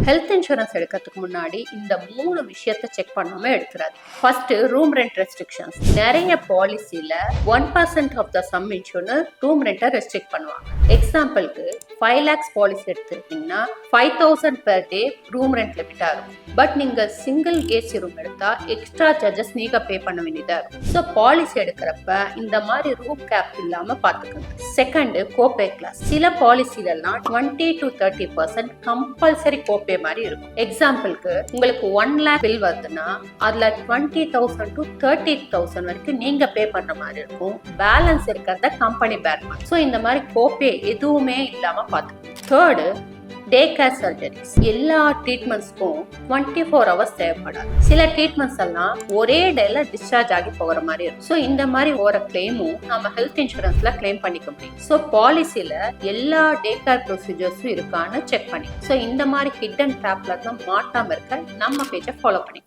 Health insurance எடுக்கிறதுக்கு முன்னாடி இந்த 3 விஷயத்தை செக் பண்ணாம எடுக்கிறாரு. First, room rent restrictions. நிறைய பாலிசில 1% of the sum insurance room ரெண்ட்டை ரெஸ்ட்ரிக்ட் பண்ணுவாங்க. எக்ஸாம்பிளுக்கு 5 lakhs பாலிசி எடுத்துக்கிட்டீங்கன்னா 5,000 per day room rent limit ஆகும். பட் நீங்க சிங்கிள் ஏசி ரூம் எடுத்தா எக்ஸ்ட்ரா சார்ஜஸ் நீங்க பே பண்ண வேண்டியதா இருக்கும். ஸோ பாலிசி எடுக்கிறப்ப இந்த மாதிரி ரூம் கேப் இல்லாம பாத்துக்கணும். செகண்ட், கோபே கிளாஸ். சில பாலிசில எல்லாம் 20 to 30% கம்பல்சரி கோபே மாதிரி இருக்கும். எக்ஸாம்பிளுக்கு உங்களுக்கு 1 lakh பில் வருதுன்னா அதுல 20,000 to 30,000 வரைக்கும் நீங்க பே பண்ற மாதிரி இருக்கும். பேலன்ஸ் இருக்கிறத கம்பெனி பேர் பண்ணும். ஸோ இந்த மாதிரி கோபே எதுவுமே இல்லாம பாத்துக்கணும். Third, day care surgeries. எல்லா ட்ரீட்மெண்ட்ஸ்க்கும் 24 hours தேவைப்படாது. சில ட்ரீட்மெண்ட்ஸ் எல்லாம் ஒரே டேல டிஸ்சார்ஜ் ஆகி போகிற மாதிரி இருக்கும். ஸோ இந்த மாதிரி ஒரு கிளைமும் நம்ம ஹெல்த் இன்சூரன்ஸ்ல கிளைம் பண்ணிக்க முடியும். ஸோ பாலிசில எல்லா டே கேர் ப்ரொசீஜர்ஸும் இருக்கான்னு செக் பண்ணி, ஸோ இந்த மாதிரி ஹிடன் ட்ராப்ல தான் மாட்டாம இருக்க நம்ம பேஜை ஃபாலோ பண்ணி